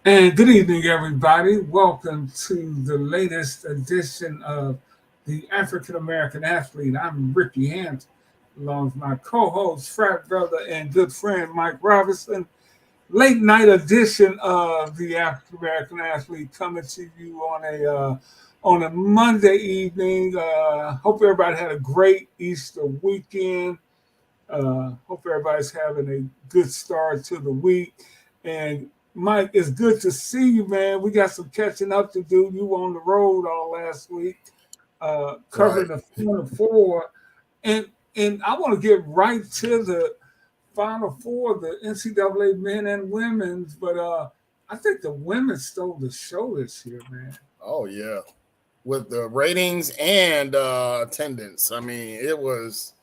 And good evening, everybody. Welcome to the latest edition of the African American Athlete. I'm Rickey Hampton, along with my co-host, frat brother, and good friend Mike Roberson. Late night edition of the African American Athlete coming to you on a Monday evening. Hope everybody had a great Easter weekend. Hope everybody's having a good start to the week. And Mike, it's good to see you, man. We got some catching up to do. You were on the road all last week, Right. covering the Final Four, and I want to get right to the Final Four, the NCAA men and women's. But I think the women stole the show this year, man. Oh yeah. With the ratings and attendance. I mean, it was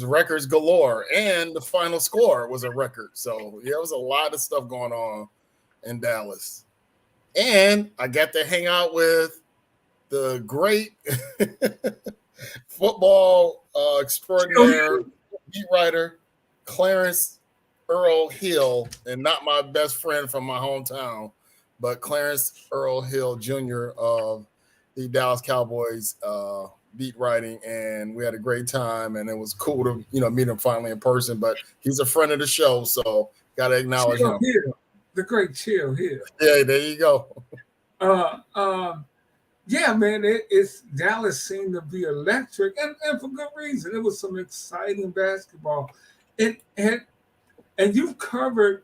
records galore. And the final score was a record. So yeah, it was a lot of stuff going on in Dallas. And I got to hang out with the great football Chill extraordinaire beat writer, Clarence Earl Hill, and not my best friend from my hometown, but Clarence Earl Hill Jr. of the Dallas Cowboys beat writing, and we had a great time, and it was cool to meet him finally in person. But he's a friend of the show, so got to acknowledge Chill him. here, the great Chill here. Yeah, there you go. Uh, um, yeah, man, it's Dallas seemed to be electric, and for good reason. It was some exciting basketball, and and you've covered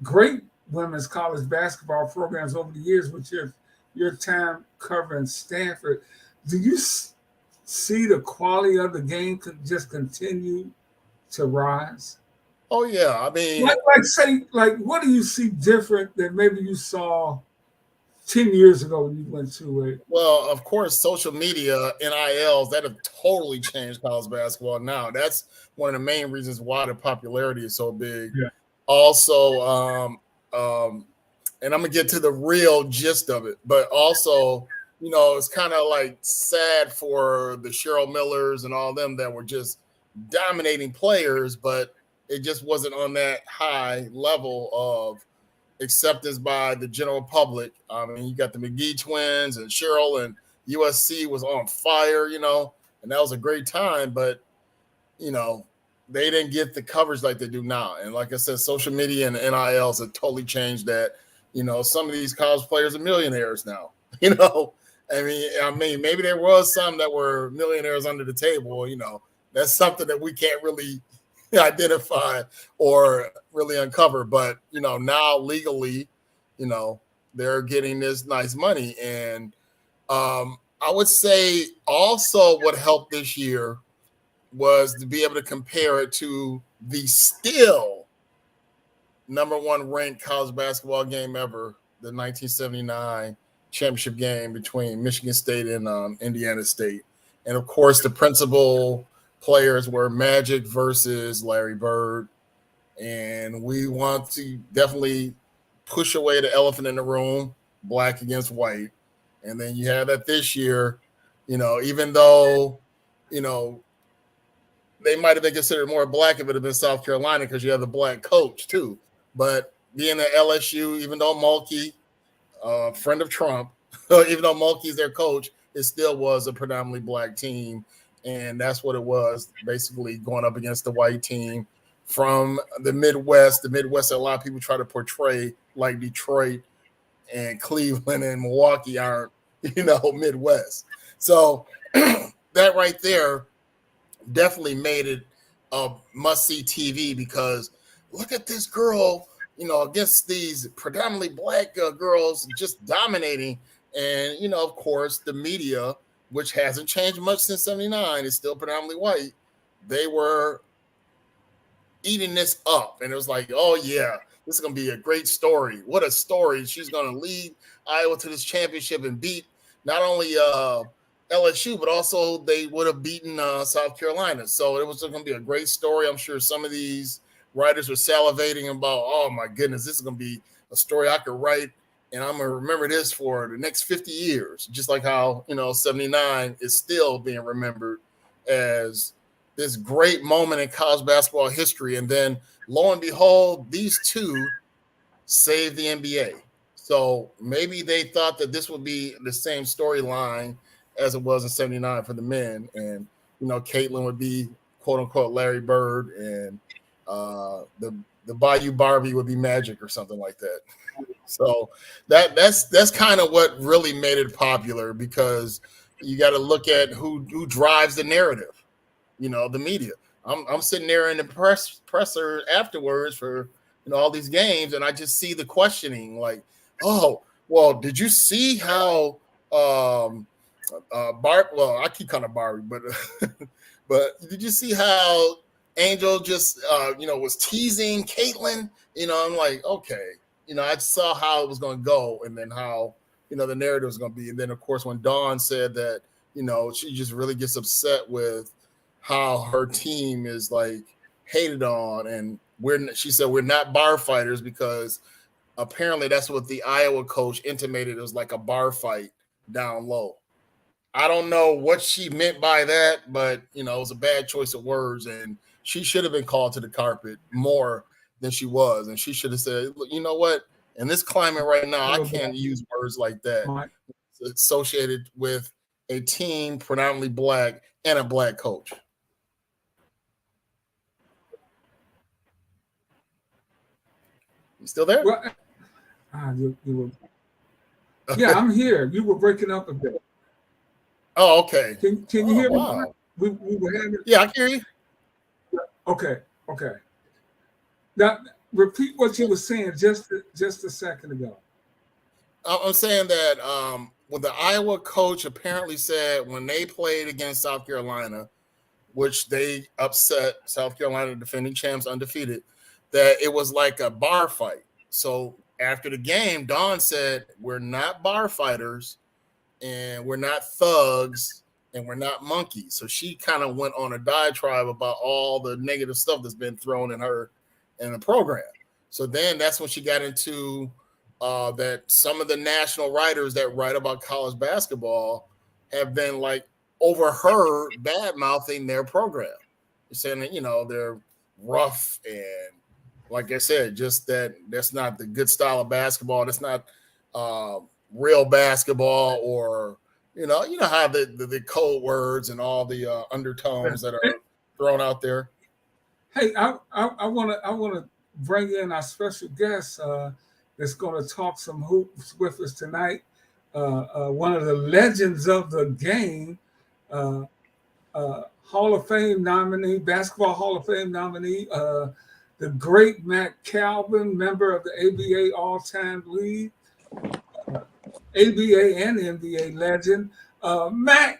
great women's college basketball programs over the years with your time covering Stanford. Do you see the quality of the game could just continue to rise? Oh yeah, I mean, Like what do you see different that maybe you saw 10 years ago when you went to it? well, of course, social media, NILs, that have totally changed college basketball now. That's one of the main reasons why the popularity is so big. Yeah. Also, and I'm gonna get to the real gist of it, but also, it's kind of like sad for the Cheryl Millers and all them that were just dominating players, but it just wasn't on that high level of acceptance by the general public. I mean, you got the McGee twins and Cheryl, and USC was on fire, and that was a great time, but you know, they didn't get the coverage like they do now. And like I said, social media and NILs have totally changed that. Some of these college players are millionaires now. You know, I mean, maybe there was some that were millionaires under the table. That's something that we can't really identify or really uncover. But now legally, you know, they're getting this nice money, and I would say also what helped this year was to be able to compare it to the still number one ranked college basketball game ever, the 1979 championship game between Michigan State and Indiana State. And of course, the principal players were Magic versus Larry Bird. And we want to definitely push away the elephant in the room, black against white. And then you have that this year, even though, you know, they might have been considered more black if it had been South Carolina because you have the black coach too. But being at LSU, even though Mulkey, friend of Trump, even though Mulkey's their coach, it still was a predominantly black team. And that's what it was, basically going up against the white team from the Midwest. The Midwest, a lot of people try to portray like Detroit and Cleveland and Milwaukee aren't, Midwest. So that right there definitely made it a must see TV because look at this girl, against these predominantly black girls just dominating. And, of course, the media, which hasn't changed much since 79, is still predominantly white. They were eating this up. And it was like, oh, yeah, this is going to be a great story. What a story. She's going to lead Iowa to this championship and beat not only LSU, but also they would have beaten South Carolina. So it was going to be a great story. I'm sure some of these writers were salivating about, oh my goodness, this is going to be a story I could write, and I'm going to remember this for the next 50 years. Just like how 79 is still being remembered as this great moment in college basketball history. And then lo and behold, these two saved the NBA. So maybe they thought that this would be the same storyline as it was in '79 for the men, and Caitlin would be quote unquote Larry Bird, and the Bayou Barbie would be Magic or something like that. So that's kind of what really made it popular, because you got to look at who drives the narrative. The media. I'm sitting there in the presser afterwards for all these games, and I just see the questioning, like, oh, well, did you see how well, I keep calling her Barbie, but but did you see how Angel just was teasing Caitlin? I'm like, okay, I saw how it was going to go, and then how the narrative was going to be, and then of course when Dawn said that she just really gets upset with how her team is like hated on, and she said we're not bar fighters, because apparently that's what the Iowa coach intimated. It was like a bar fight down low. I don't know what she meant by that, but it was a bad choice of words, and she should have been called to the carpet more than she was, and she should have said, look, you know what, in this climate right now, I can't use words like that associated with a team predominantly black and a black coach. You still there? Well, you were, yeah, I'm here. You were breaking up a bit. Oh, okay. Can you hear me? Wow. We were having. Yeah, I can hear you. Okay. Now repeat what you were saying just a second ago. I'm saying that when the Iowa coach apparently said when they played against South Carolina, which they upset South Carolina, defending champs, undefeated, that it was like a bar fight. So after the game, Dawn said, we're not bar fighters, and we're not thugs, and we're not monkeys. So she kind of went on a diatribe about all the negative stuff that's been thrown in her in the program. So then that's when she got into that some of the national writers that write about college basketball have been like overheard bad mouthing their program. They're saying that, they're rough, and like I said, just that's not the good style of basketball. That's not real basketball, or how the code words and all the undertones that are thrown out there. Hey, I want to bring in our special guest that's going to talk some hoops with us tonight. One of the legends of the game, Hall of Fame nominee, basketball Hall of Fame nominee, the great Matt Calvin, member of the ABA All-Time League, ABA and NBA legend. Matt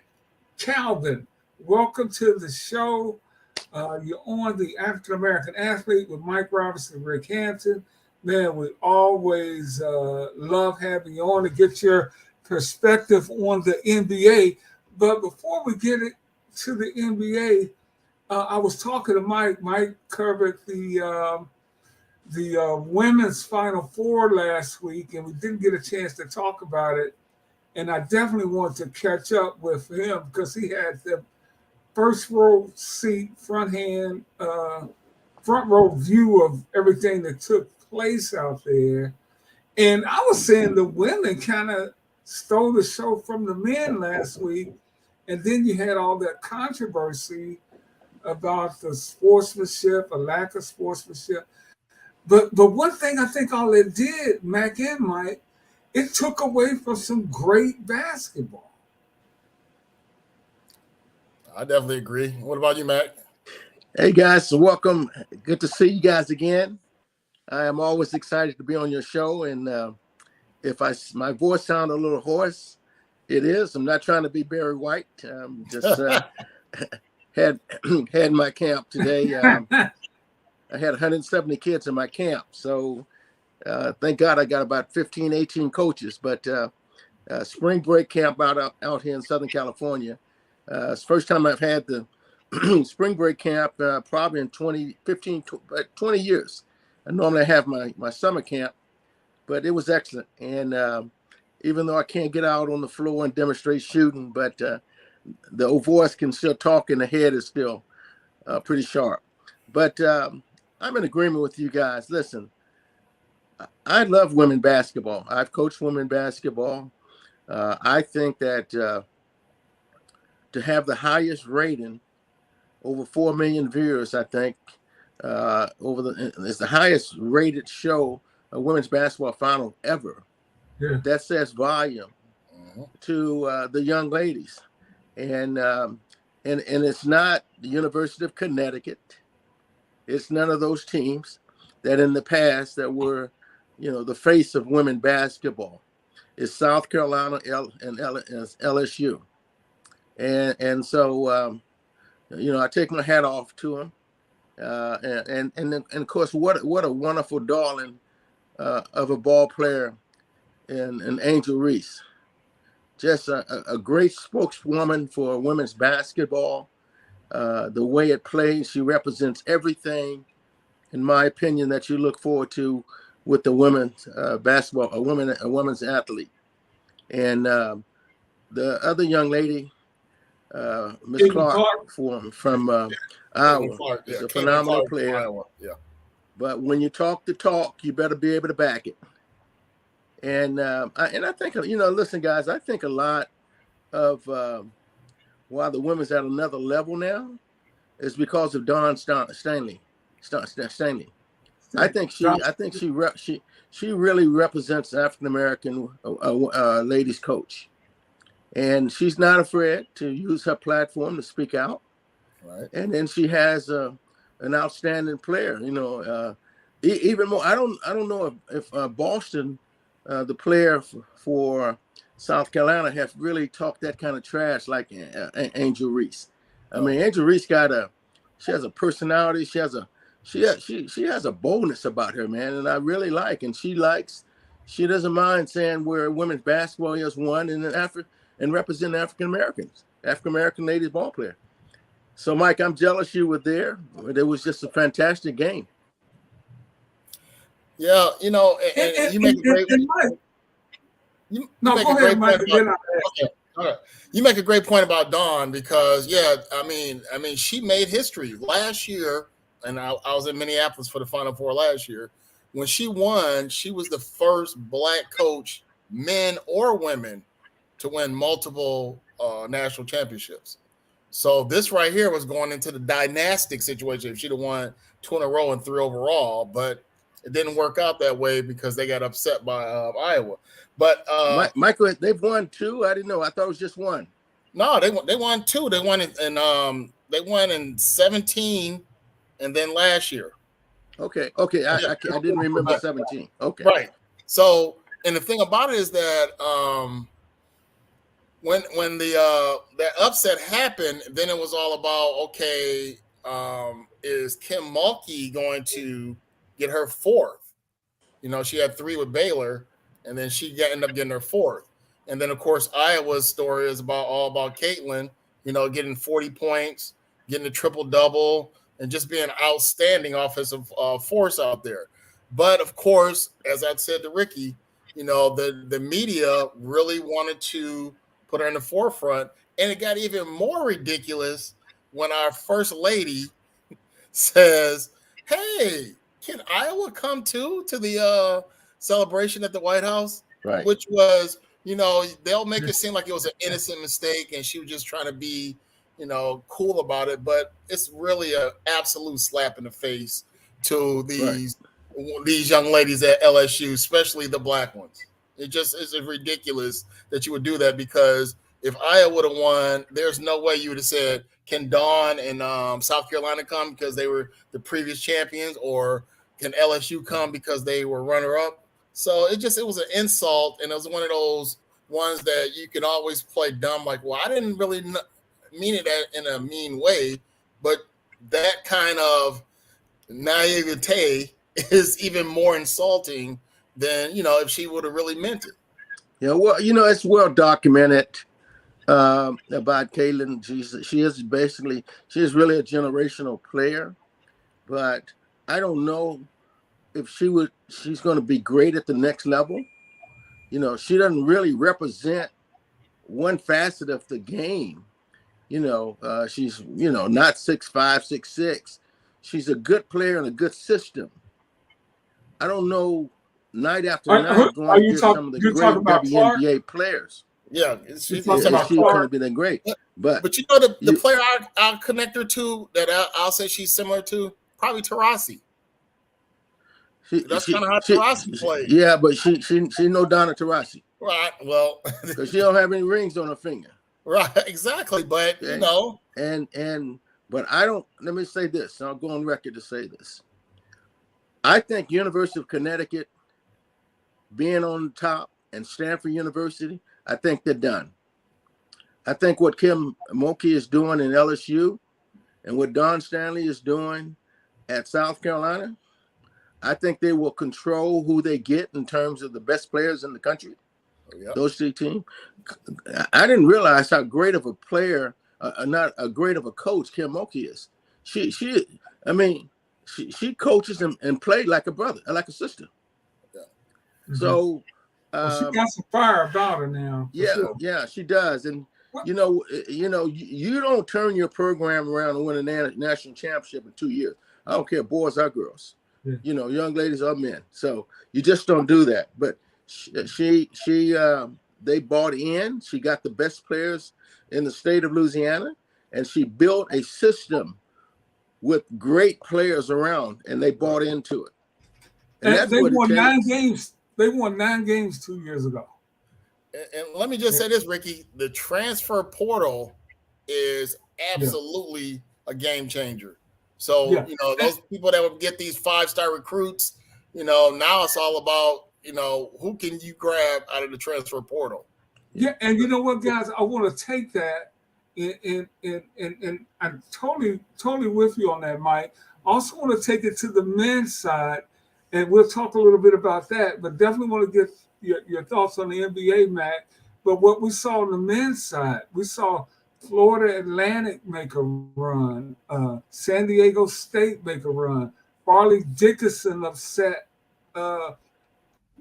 Calvin, welcome to the show. You're on the African American Athlete with Mike Roberson and Rick Hampton. Man, we always love having you on to get your perspective on the NBA. But before we get it to the NBA, I was talking to Mike. Mike covered the women's Final Four last week, and we didn't get a chance to talk about it. And I definitely want to catch up with him because he had the first row seat, front row view of everything that took place out there. And I was saying the women kind of stole the show from the men last week. And then you had all that controversy about the sportsmanship, a lack of sportsmanship. But one thing I think all it did, Mac and Mike, it took away from some great basketball. I definitely agree. What about you, Mac? Hey, guys. So welcome. Good to see you guys again. I am always excited to be on your show. And if my voice sounds a little hoarse, it is. I'm not trying to be Barry White. Just had my camp today. I had 170 kids in my camp. So thank God I got about 15, 18 coaches. But spring break camp out here in Southern California. It's the first time I've had the spring break camp probably in 20 years. I normally have my summer camp, but it was excellent. And even though I can't get out on the floor and demonstrate shooting, but the old voice can still talk and the head is still pretty sharp. But I'm in agreement with you guys. Listen, I love women basketball. I've coached women basketball. I think that to have the highest rating, over 4 million viewers, I think, it's the highest rated show, a women's basketball final ever. Yeah. That says volume to the young ladies, and it's not the University of Connecticut. It's none of those teams that in the past that were, the face of women basketball. It's South Carolina and LSU, and so I take my hat off to them, and of course what a wonderful darling of a ball player in Angel Reese. Just a great spokeswoman for women's basketball. The way it plays, she represents everything, in my opinion, that you look forward to with the women's basketball, a women's athlete. And the other young lady, Miss Clark, from Iowa, is a phenomenal player. Yeah. But when you talk the talk, you better be able to back it. And I think, listen, guys, I think a lot of why the women's at another level now is because of Dawn Stanley. I think she really represents the African American ladies coach, and she's not afraid to use her platform to speak out. Right. And then she has an outstanding player. Even more. I don't know if Boston, the player for South Carolina, have really talked that kind of trash like Angel Reese. I mean, Angel Reese she has a personality. She has a boldness about her, man, and I really like. And she doesn't mind saying where women's basketball is won and represent African American ladies ball player. So, Mike, I'm jealous you were there. It was just a fantastic game. Yeah, and you make a great. You make a great point about Dawn because, she made history last year, and I was in Minneapolis for the Final Four last year. When she won, she was the first Black coach, men or women, to win multiple national championships. So this right here was going into the dynastic situation. If she'd have won 2 in a row and 3 overall, but it didn't work out that way because they got upset by Iowa. But Michael, they've won 2. I didn't know. I thought it was just 1. No, they won 2. They won in 17, and then last year. Okay. I didn't remember 17. Okay. Right. So, and the thing about it is that when that upset happened, then it was all about, okay, is Kim Mulkey going to get her 4th? She had 3 with Baylor, and then she ended up getting her 4th. And then, of course, Iowa's story is all about Caitlin, getting 40 points, getting a triple-double, and just being an outstanding offensive force out there. But, of course, as I said to Ricky, the media really wanted to put her in the forefront. And it got even more ridiculous when our first lady says, hey, can Iowa come to the celebration at the White House? Right. Which was, they'll make it seem like it was an innocent mistake and she was just trying to be, cool about it. But it's really an absolute slap in the face to these young ladies at LSU, especially the Black ones. It just is ridiculous that you would do that, because if Iowa would have won, there's no way you would have said, can Dawn and South Carolina come because they were the previous champions, or can LSU come because they were runner-up? So it was an insult, and it was one of those ones that you can always play dumb, like, well, I didn't really mean it in a mean way, but that kind of naivete is even more insulting than, if she would have really meant it. Yeah, well, it's well documented about Caitlin. She is really a generational player, but I don't know if she's going to be great at the next level. She doesn't really represent one facet of the game. She's, not 6'5", 6'6". She's a good player in a good system. I don't know night after night going against some of the great WNBA players. Yeah, she couldn't have been that great. But you know the player I'll connect her to that I'll say she's similar to, probably Taurasi. That's kind of how Taurasi played. Yeah, but she no Donna Taurasi. Right. Well, because she don't have any rings on her finger. Right. Exactly. But you know, but I don't. Let me say this. I'll go on record to say this. I think University of Connecticut being on top and Stanford University, I think they're done. I think what Kim Mulkey is doing in LSU and what Don Stanley is doing at South Carolina, I think they will control who they get in terms of the best players in the country. Yep. Those three teams. I didn't realize how great of a player, not a great of a coach, Kim Mulkey is. She coaches and played like a brother, like a sister. Yeah. Mm-hmm. So she got some fire about her now. Yeah, sure. Yeah, she does. And you don't turn your program around and win a national championship in 2 years. I don't care, boys or girls. Yeah. Young ladies or men. So you just don't do that. But they bought in. She got the best players in the state of Louisiana, and she built a system with great players around, and they bought into it. And that's they won 9 games. They won 9 games 2 years ago. And let me just say this, Ricky: the transfer portal is absolutely a game changer. So those people that would get these 5-star recruits, now it's all about who can you grab out of the transfer portal. Yeah, and you know what, guys? I want to take that, and I'm totally with you on that, Mike. I also want to take it to the men's side, and we'll talk a little bit about that. But definitely want to get your thoughts on the NBA, Matt. But what we saw on the men's side, we saw Florida Atlantic make a run, San Diego State make a run, Farley Dickinson upset the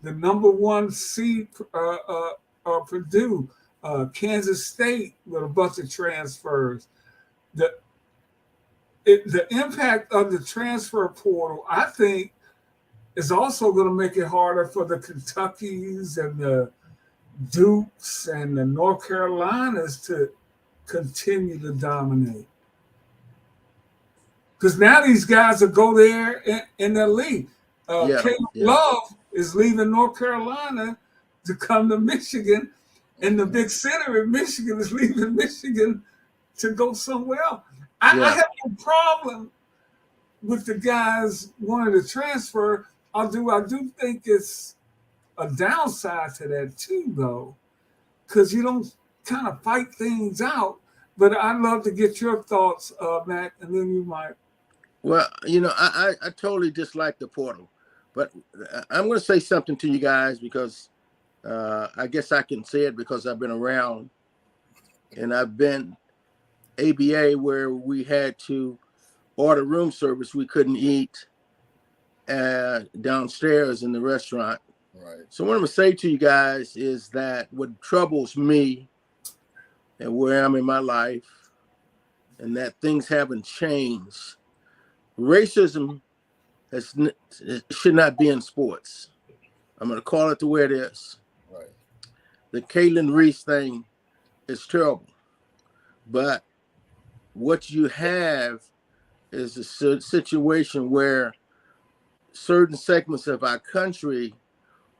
number 1 seed Purdue, Kansas State with a bunch of transfers. The impact of the transfer portal, I think, is also going to make it harder for the Kentuckys and the Dukes and the North Carolinas to continue to dominate. Because now these guys will go there in the league. Caleb Love is leaving North Carolina to come to Michigan, and the big center in Michigan is leaving Michigan to go somewhere else. I have no problem with the guys wanting to transfer. I do think it's a downside to that too, though, because you don't kind of fight things out. But I'd love to get your thoughts, Matt, and then you might. Well, I totally dislike the portal, but I'm going to say something to you guys because I guess I can say it because I've been around, and I've been ABA where we had to order room service. We couldn't eat downstairs in the restaurant. Right. So what I'm going to say to you guys is that what troubles me and where I'm in my life and that things haven't changed. Racism should not be in sports. I'm going to call it the way it is. Right. The Caitlin Reese thing is terrible. But what you have is a situation where certain segments of our country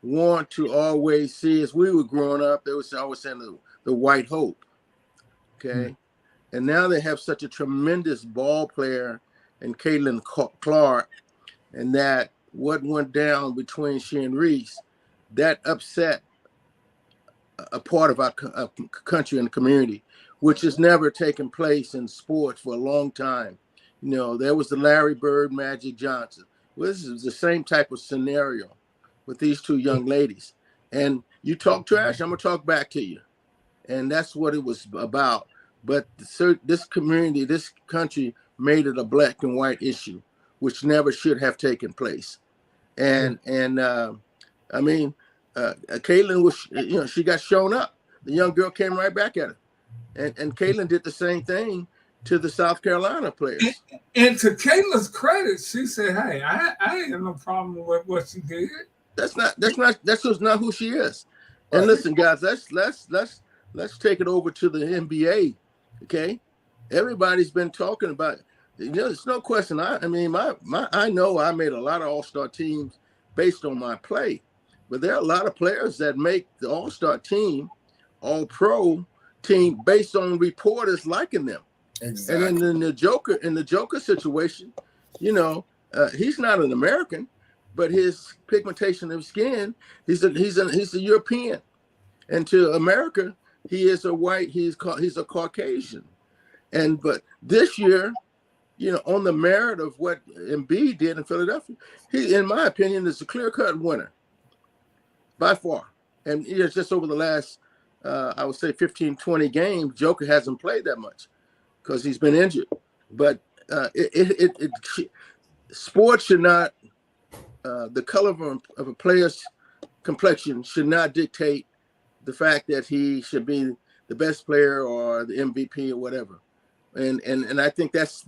want to always see, as we were growing up, they was always saying the white hope. Okay. Mm-hmm. And now they have such a tremendous ball player in Caitlin Clark, and that what went down between she and Reese, that upset a part of our country and community, which has never taken place in sports for a long time. There was the Larry Bird, Magic Johnson. Well, this is the same type of scenario with these two young ladies. And you talk trash, I'm going to talk back to you. And that's what it was about. But this community, this country made it a black and white issue, which never should have taken place. And Caitlin was, she got shown up. The young girl came right back at her. And Caitlin did the same thing to the South Carolina players. And to Caitlin's credit, she said, hey, I ain't have no problem with what she did. That's just not who she is. Right. And listen, guys, let's take it over to the NBA. Okay, everybody's been talking about. There's no question. I know I made a lot of All-Star teams based on my play, but there are a lot of players that make the All-Star team, All-Pro team based on reporters liking them. Exactly. And then in the Joker situation, he's not an American, but his pigmentation of skin, he's a European, and to America, he is a white. He's a Caucasian, but this year, on the merit of what Embiid did in Philadelphia, he, in my opinion, is a clear-cut winner by far. And just over the last, I would say 15, 20 games, Joker hasn't played that much because he's been injured. But sports should not, the color of a player's complexion should not dictate the fact that he should be the best player or the MVP or whatever. And I think that's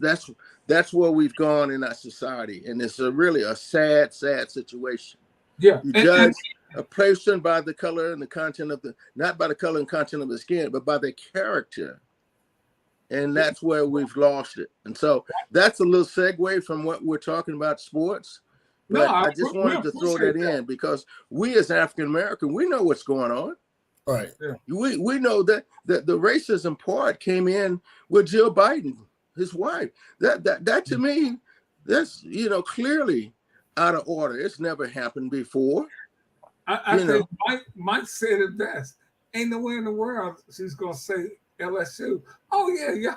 where we've gone in our society, and it's really a sad situation. Yeah, you judge a person by the color and the content of not by the color and content of the skin, but by their character, and that's where we've lost it. And so that's a little segue from what we're talking about sports. But I just wanted to throw that in because we as African American, we know what's going on. Right. Yeah. We know that the racism part came in with Jill Biden, his wife. That to me, that's clearly out of order. It's never happened before. I think Mike said it best. Ain't nowhere in the world she's gonna say LSU. Oh yeah.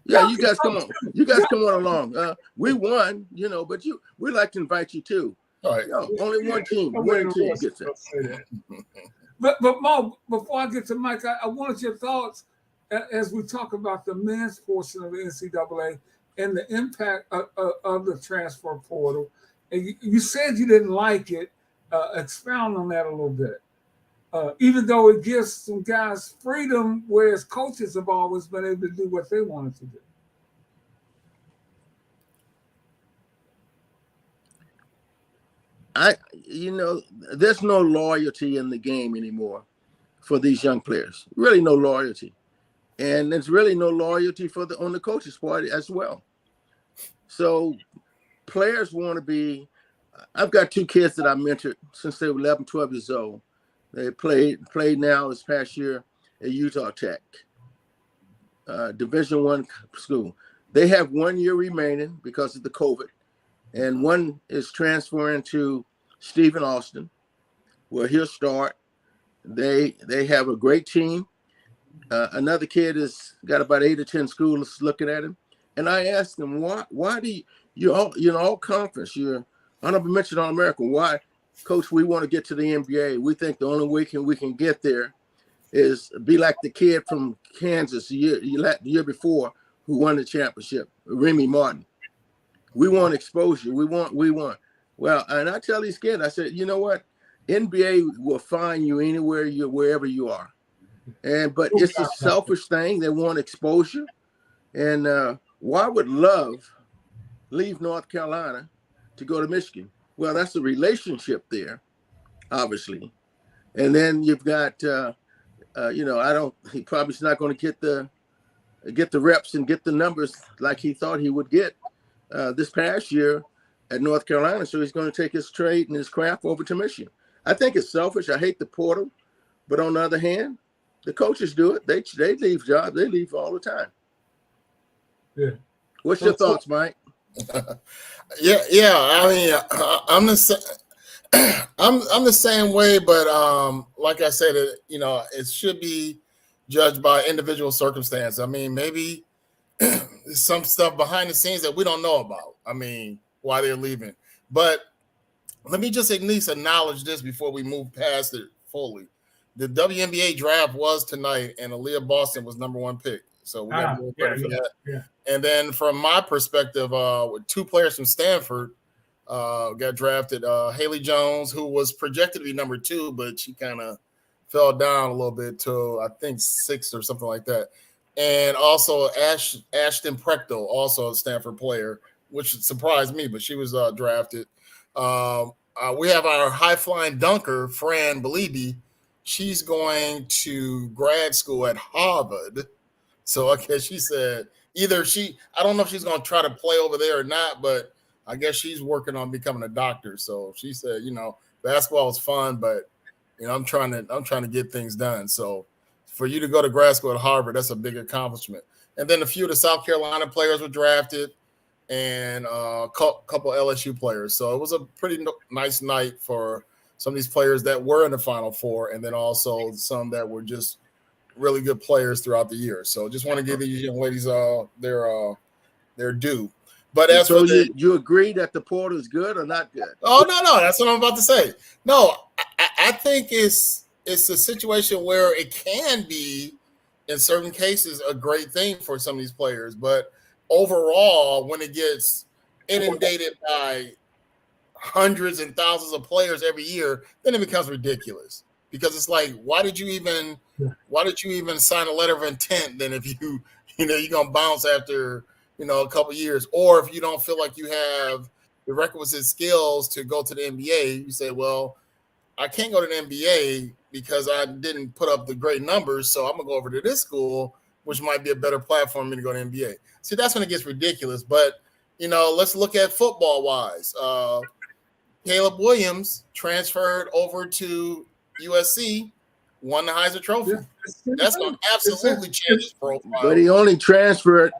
Yeah, you guys come on. You guys come on along. We won, but we'd like to invite you too. All right. Only one team. One team gets it. But Mo, before I get to Mike, I wanted your thoughts as we talk about the men's portion of the NCAA and the impact of the transfer portal. And you said you didn't like it. Expound on that a little bit. Even though it gives some guys freedom, whereas coaches have always been able to do what they wanted to do. There's no loyalty in the game anymore for these young players. Really no loyalty. And there's really no loyalty on the coaches' part as well. So players want to be, I've got two kids that I mentored since they were 11, 12 years old. They played now this past year at Utah Tech, Division I school. They have 1 year remaining because of the COVID. And one is transferring to Stephen Austin, where he'll start. They have a great team. Another kid has got about 8 or 10 schools looking at him. And I asked them, why do you're all conference, you're honorable mention All-American. Why, Coach, we want to get to the NBA. We think the only way we can get there is be like the kid from Kansas the year before who won the championship, Remy Martin. We want exposure. We want. Well, and I tell these kids, I said, you know what? NBA will find you wherever you are. But it's a selfish thing. They want exposure. And why would Love leave North Carolina to go to Michigan? Well, that's a relationship there, obviously. And then you've got, he probably's not going to get the reps and get the numbers like he thought he would get this past year at North Carolina. So he's going to take his trade and his craft over to Michigan. I think it's selfish. I hate the portal. But on the other hand, the coaches do it. They leave jobs. They leave all the time. Yeah. What's your thoughts, Mike? Yeah. I mean, I'm the same way, but like I said, it should be judged by individual circumstance. I mean, maybe some stuff behind the scenes that we don't know about. I mean, why they're leaving. But let me just at least acknowledge this before we move past it fully. The WNBA draft was tonight, and Aaliyah Boston was number 1 pick. So we got to give credit for that. Yeah. And then from my perspective, with 2 players from Stanford got drafted, Haley Jones, who was projected to be number 2, but she kind of fell down a little bit to, I think, 6 or something like that. And also Ashton Prechtel, also a Stanford player, which surprised me, but she was drafted. we have our high-flying dunker, Fran Belibi. She's going to grad school at Harvard. So I guess she said I don't know if she's going to try to play over there or not, but I guess she's working on becoming a doctor. So she said, basketball is fun, but I'm trying to get things done. So for you to go to grad school at Harvard, that's a big accomplishment. And then a few of the South Carolina players were drafted, and a couple LSU players. So it was a pretty nice night for some of these players that were in the Final Four, and then also some that were just really good players throughout the year. So just want to give these young ladies their due. But as so for you agree that the portal is good or not good? Oh, no, that's what I'm about to say. No, I think it's a situation where it can be, in certain cases, a great thing for some of these players. But overall, when it gets inundated by hundreds and thousands of players every year, then it becomes ridiculous. Because it's like, why did you even sign a letter of intent? Then if you're gonna bounce after a couple of years, or if you don't feel like you have the requisite skills to go to the NBA, you say, well, I can't go to the NBA because I didn't put up the great numbers, so I'm gonna go over to this school, which might be a better platform for me to go to the NBA. See, that's when it gets ridiculous. But let's look at football wise. Caleb Williams transferred over to USC, won the Heisman Trophy. Yeah, that's going to absolutely change his profile. But he only transferred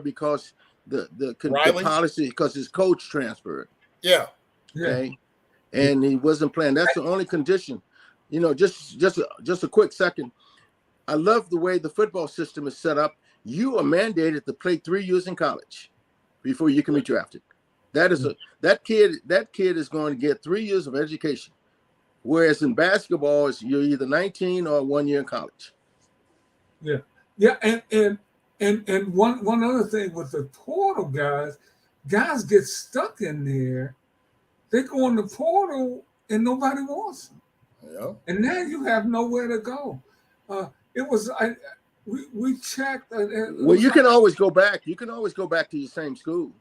because the policy, because his coach transferred. Yeah. Okay. And he wasn't playing. That's the only condition. Just a quick second. I love the way the football system is set up. You are mandated to play 3 years in college before you can be drafted. That kid is going to get 3 years of education. Whereas in basketball, you're either 19 or 1 year in college. Yeah, and one other thing with the portal guys get stuck in there. They go in the portal and nobody wants them. Yeah. And now you have nowhere to go. We checked. Well, you can always go back. You can always go back to your same school.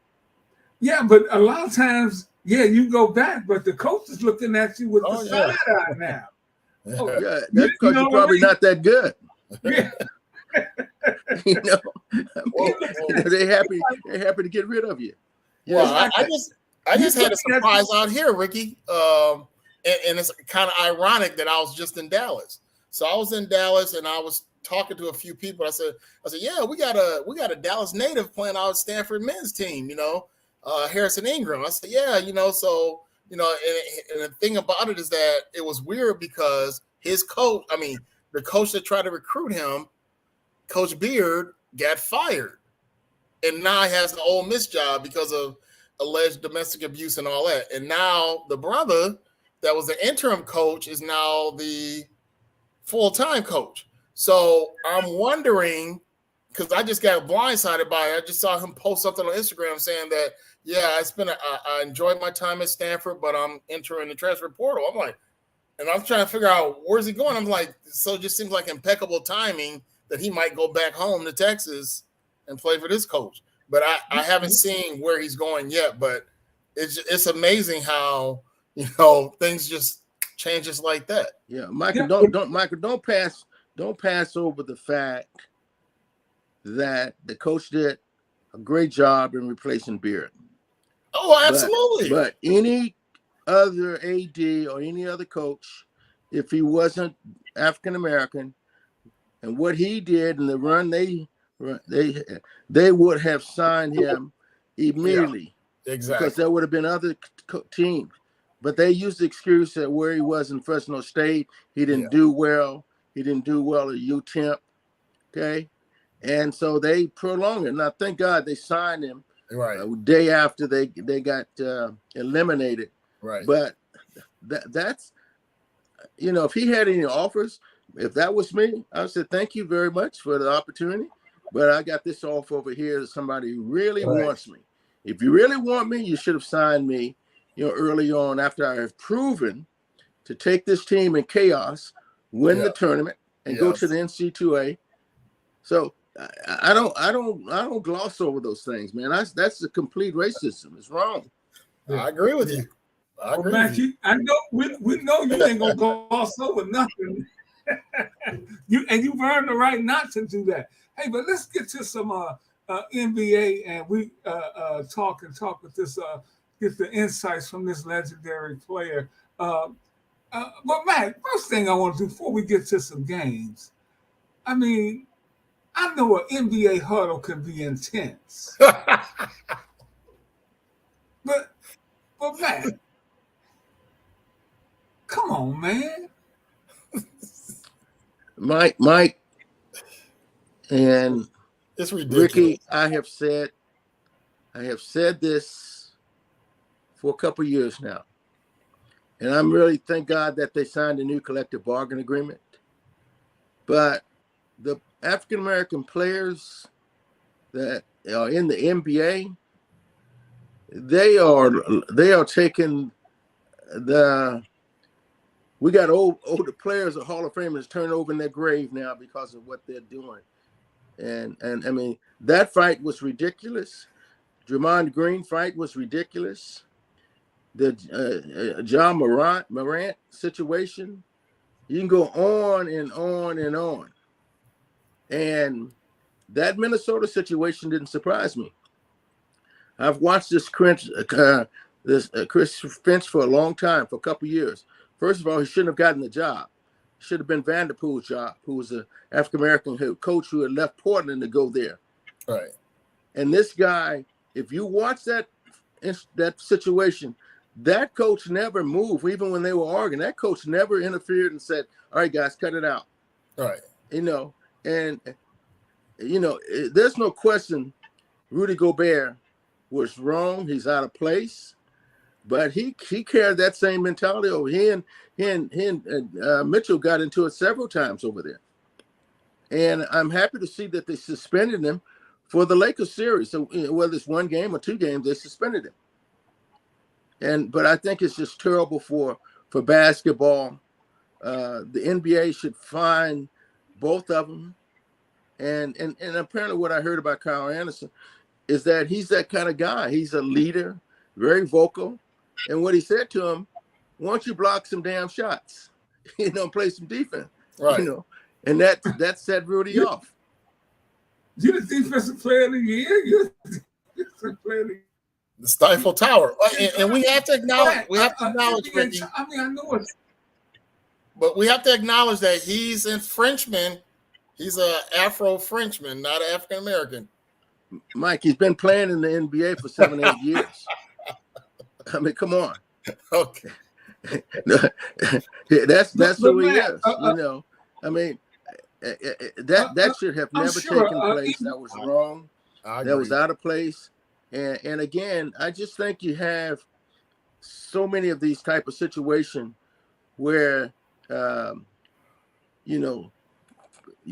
Yeah, but a lot of times, you go back, but the coach is looking at you with the side eye now. Oh, yeah, that's because you're probably not that good. Yeah. They're happy to get rid of you. Well, I just had a surprise out here, Ricky. And it's kind of ironic that I was just in Dallas. So I was in Dallas and I was talking to a few people. I said, yeah, we got a Dallas native playing our Stanford men's team, Harrison Ingram. I said, yeah, so, and the thing about it is that it was weird because his coach, the coach that tried to recruit him, Coach Beard, got fired. And now he has an Ole Miss job because of alleged domestic abuse and all that. And now the brother that was the interim coach is now the full-time coach. So I'm wondering, because I just got blindsided by it. I just saw him post something on Instagram saying that, yeah, I enjoyed my time at Stanford, but I'm entering the transfer portal. I'm like, and I'm trying to figure out where's he going. I'm like, so it just seems like impeccable timing that he might go back home to Texas and play for this coach. But I haven't seen where he's going yet. But it's amazing how things just change just like that. Yeah, Michael, don't pass over the fact that the coach did a great job in replacing Beard. Oh, absolutely. But any other AD or any other coach, if he wasn't African American, and what he did in the run, they would have signed him immediately. Yeah, exactly. Because there would have been other teams. But they used the excuse that where he was in Fresno State, he didn't do well. He didn't do well at UTEP. Okay. And so they prolonged it. Now, thank God they signed him day after they got eliminated. Right. But that's, if he had any offers, if that was me, I would say thank you very much for the opportunity. But I got this offer over here that somebody who really wants me. If you really want me, you should have signed me, early on after I have proven to take this team in chaos, win the tournament, and go to the NC2A. So I don't gloss over those things, man. That's the complete racism. It's wrong. I agree with you. I Well, agree Mac, with you. I know we know you ain't gonna gloss over nothing. you you've earned the right not to do that. Hey, but let's get to some NBA, and we talk with this get the insights from this legendary player. But Mac, first thing I want to do before we get to some games, I mean, I know an NBA huddle can be intense, but man, come on, man. Mike, and It's ridiculous. Ricky, I have said this for a couple of years now, and I'm really thank God that they signed a new collective bargaining agreement. But the African American players that are in the NBA, they are taking the. We got older players, or Hall of Famers, turn over in their grave now because of what they're doing, and I mean that fight was ridiculous. Draymond Green fight was ridiculous. The John Morant situation. You can go on and on and on. And that Minnesota situation didn't surprise me. I've watched this Chris Finch for a long time, for a couple of years. First of all, he shouldn't have gotten the job. It should have been Vanderpool's job, who was an African-American coach who had left Portland to go there. Right. And this guy, if you watch that situation, that coach never moved, even when they were arguing. That coach never interfered and said, all right, guys, cut it out. Right. And there's no question Rudy Gobert was wrong. He's out of place. But he carried that same mentality over. He and Mitchell got into it several times over there. And I'm happy to see that they suspended him for the Lakers series. So whether it's one game or two games, they suspended him. But I think it's just terrible for basketball. The NBA should fine both of them. And apparently what I heard about Kyle Anderson is that he's that kind of guy. He's a leader, very vocal. And what he said to him, why don't you block some damn shots? Play some defense. Right. And that set Rudy off. You're the defensive player of the year. You're the defensive player of the year. The Stifle Tower. And we have to acknowledge Ricky. I mean, I know it's. But we have to acknowledge that he's a Frenchman. He's an Afro-Frenchman, not an African-American. Mike, he's been playing in the NBA for 7-8 years. I mean, come on. Okay. That's who he is. I mean, that should have never taken place. That was wrong. That was out of place. And again, I just think you have so many of these type of situations where,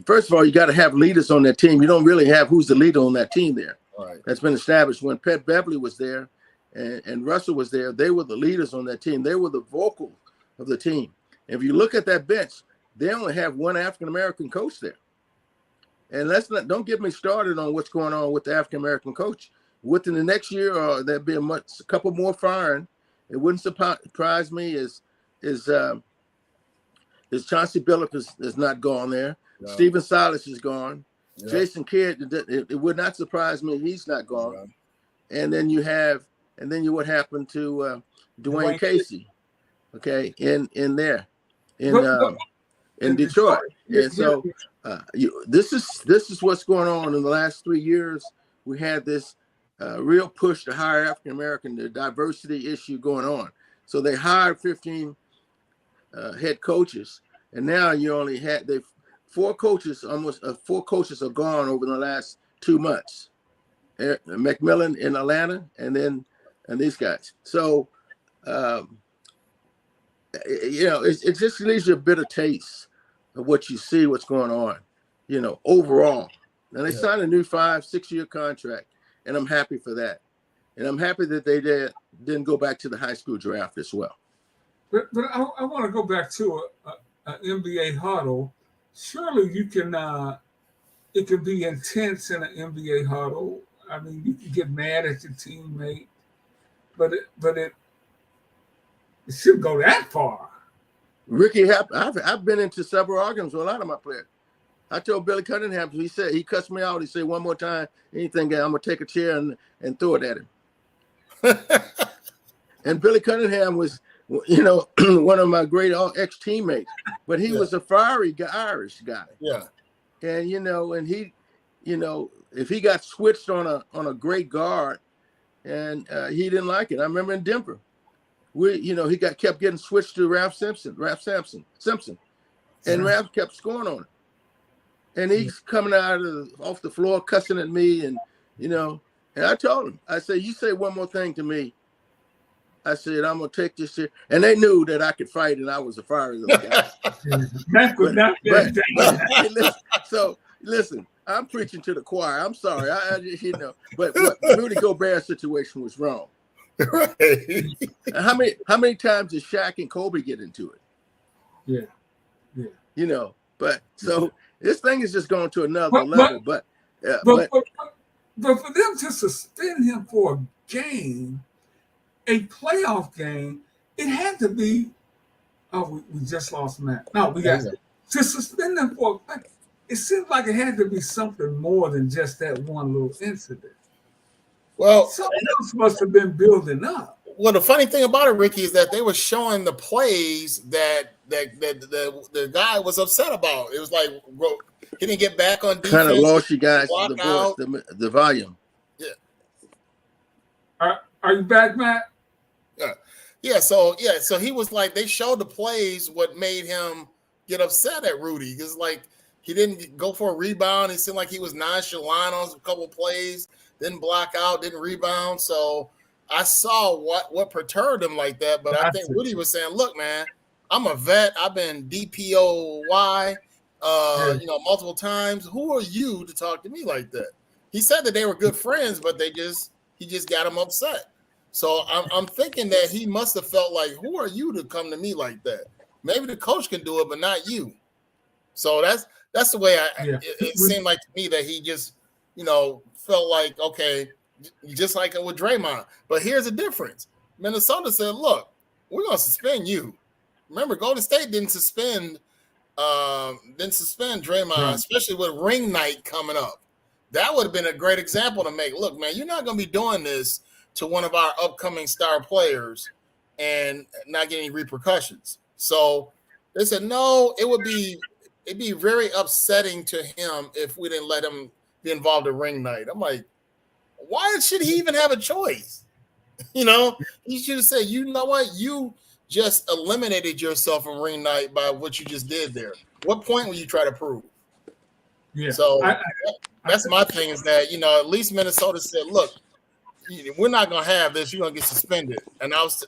first of all, you got to have leaders on that team. You don't really have who's the leader on that team there. Right. That's been established. When Pat Beverly was there and Russell was there, they were the leaders on that team. They were the vocal of the team. If you look at that bench, they only have one African-American coach there. And don't get me started on what's going on with the African-American coach. Within the next year, there'll be a couple more firing. It wouldn't surprise me is Chauncey Billups is not gone there. No. Stephen Silas is gone. Yep. Jason Kidd, it would not surprise me he's not gone. Yep. And then what happened to Dwayne Casey, okay, in Detroit. And so this is what's going on in the last 3 years. We had this real push to hire African American, the diversity issue going on. So they hired 15 head coaches, and now you only had four coaches are gone over the last 2 months. McMillan in Atlanta, and these guys. So it just leaves you a bitter taste of what you see, what's going on, overall. And they signed a new 5-6 year contract, and I'm happy for that. And I'm happy that they didn't go back to the high school draft as well. But I want to go back to an NBA huddle. Surely you can. It can be intense in an NBA huddle. I mean, you can get mad at your teammate, but It shouldn't go that far. Ricky Hampton, I've been into several arguments with a lot of my players. I told Billy Cunningham, he cussed me out. He said, one more time, anything, I'm going to take a chair and throw it at him. And Billy Cunningham was, one of my great ex-teammates, but he was a fiery Irish guy. Yeah. And, and he, if he got switched on a great guard and he didn't like it. I remember in Denver, he kept getting switched to Ralph Simpson. And Ralph kept scoring on him. And he's coming off the floor, cussing at me. And, and I told him, I said, you say one more thing to me. I said, I'm going to take this here. And they knew that I could fight and I was a fiery little guy. So listen, I'm preaching to the choir. I'm sorry. But Rudy Gobert's situation was wrong. Right. How many times did Shaq and Kobe get into it? Yeah. But so this thing is just going to another level. But for them to suspend him for a game, a playoff game, it had to be. Oh, we just lost Matt. No, we got to suspend them for. It seems like it had to be something more than just that one little incident. Well, something else must have been building up. Well, the funny thing about it, Ricky, is that they were showing the plays that the guy was upset about. It was like he didn't get back on defense. Kind of lost you guys the voice, the volume. Yeah. Are you back, Matt? Yeah. So he was like, they showed the plays what made him get upset at Rudy. It's like he didn't go for a rebound. It seemed like he was nonchalant on a couple plays. Didn't block out, didn't rebound. So I saw what perturbed him like that. But I think Rudy was saying, look, man, I'm a vet. I've been DPOY, multiple times. Who are you to talk to me like that? He said that they were good friends, but he just got him upset. So I'm thinking that he must have felt like, who are you to come to me like that? Maybe the coach can do it, but not you. So that's the way it seemed like to me that he just, felt like, okay, just like with Draymond. But here's the difference. Minnesota said, look, we're going to suspend you. Remember, Golden State didn't suspend Draymond, especially with ring night coming up. That would have been a great example to make. Look, man, you're not going to be doing this to one of our upcoming star players and not getting repercussions. So they said, no, it'd be very upsetting to him if we didn't let him be involved in ring night. I'm like, why should he even have a choice? He should have said, you know what? You just eliminated yourself from ring night by what you just did there. What point will you try to prove? Yeah. So that's my thing is that, at least Minnesota said, look, we're not going to have this. You're going to get suspended. And I was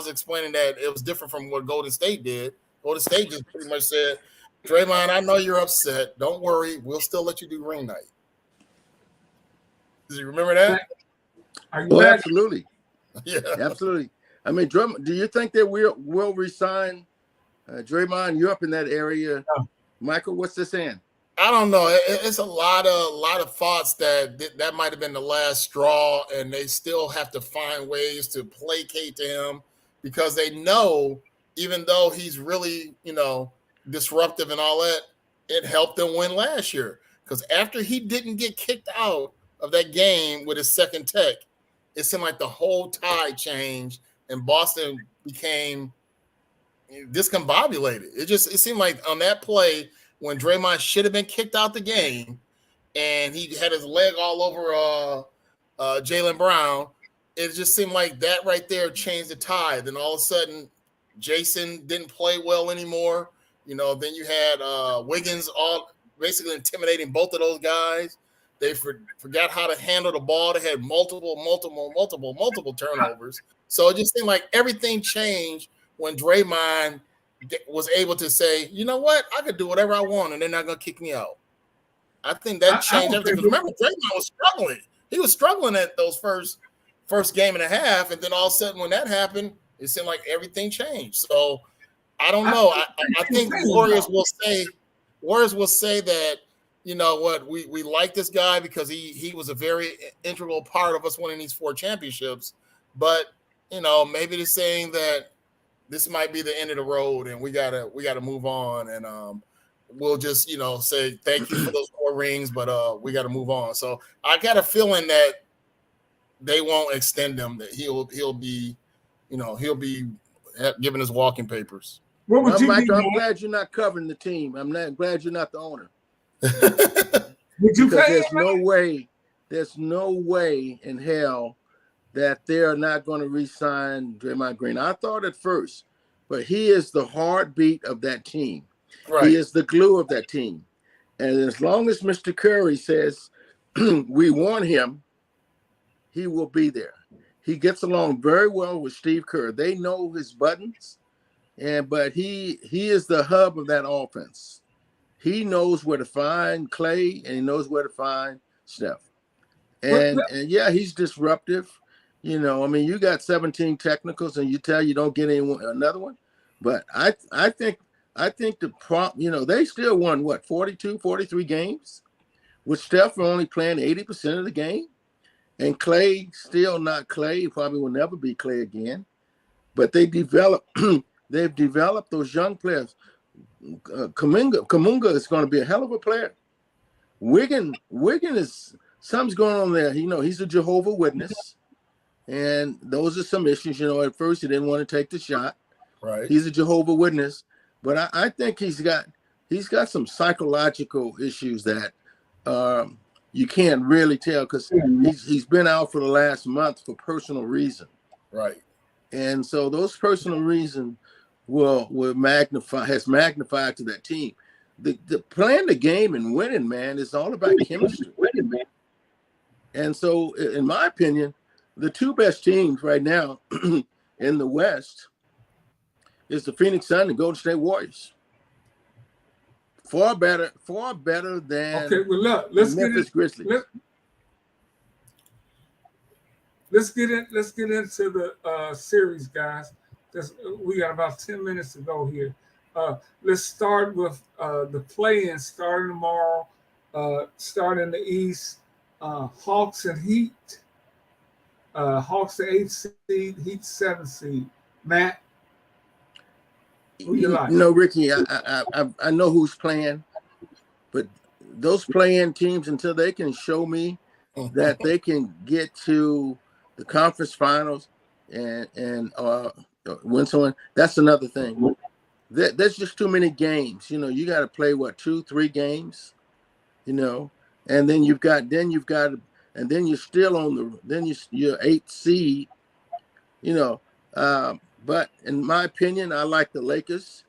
explaining that it was different from what Golden State did. Golden State just pretty much said, Draymond, I know you're upset. Don't worry. We'll still let you do ring night. Do you remember that? Absolutely. Yeah. Absolutely. I mean, do you think that will resign Draymond? You're up in that area. No. Michael, what's this saying? I don't know. It's a lot of thoughts that might have been the last straw, and they still have to find ways to placate to him because they know, even though he's really, disruptive and all that, it helped them win last year. Because after he didn't get kicked out of that game with his second tech, it seemed like the whole tide changed and Boston became discombobulated. It seemed like on that play when Draymond should have been kicked out the game and he had his leg all over Jaylen Brown, it just seemed like that right there changed the tide. Then all of a sudden, Jason didn't play well anymore. Then you had Wiggins all basically intimidating both of those guys. They forgot how to handle the ball. They had multiple turnovers. So it just seemed like everything changed when Draymond was able to say, you know what, I could do whatever I want and they're not going to kick me out. I think that changed everything. Remember, Draymond was struggling. He was struggling at those first game and a half. And then all of a sudden when that happened, it seemed like everything changed. So I don't know. I think Warriors will say that, you know what, we like this guy because he was a very integral part of us winning these 4 championships. But, maybe they're saying that this might be the end of the road, and we gotta move on, and we'll just say thank you for those 4 rings, but we got to move on. So I got a feeling that they won't extend him. That he'll be giving his walking papers. What would you Michael, be, I'm glad you're not covering the team. I'm glad you're not the owner. Would you because pay there's no way in hell that they're not going to re-sign Draymond Green. I thought at first, but he is the heartbeat of that team. Right. He is the glue of that team. And as long as Mr. Curry says we want him, he will be there. He gets along very well with Steve Kerr. They know his buttons, but he is the hub of that offense. He knows where to find Clay, and he knows where to find Steph. And yeah, he's disruptive. You got 17 technicals, and you don't get another one. But I think the they still won 42, 43 games, with Steph only playing 80% of the game, and Clay still not Clay. He probably will never be Clay again. But they've developed those young players. Kamunga is going to be a hell of a player. Wigan is something's going on there. He's a Jehovah's Witness, and those are some issues. At first he didn't want to take the shot. Right. He's a Jehovah's Witness, but I think he's got some psychological issues that you can't really tell because he's been out for the last month for personal reason. Right. And so those personal reasons has magnified to that team. The playing the game and winning, man, is all about chemistry. And so, in my opinion, the 2 best teams right now in the West is the Phoenix Suns and Golden State Warriors. Far better than let's Memphis Grizzlies. Let's get into the series, guys. We got about 10 minutes to go here. Let's start with the play-in starting tomorrow. Starting in the East, Hawks and Heat. Hawks the 8th seed, Heat 7th seed. Matt, who you like? Ricky, I know who's playing, but those playing teams, until they can show me that they can get to the conference finals and win someone, that's another thing. There's just too many games. You got to play 2-3 games, and then you've got, and then you're still on you're 8th seed, But in my opinion, I like the Lakers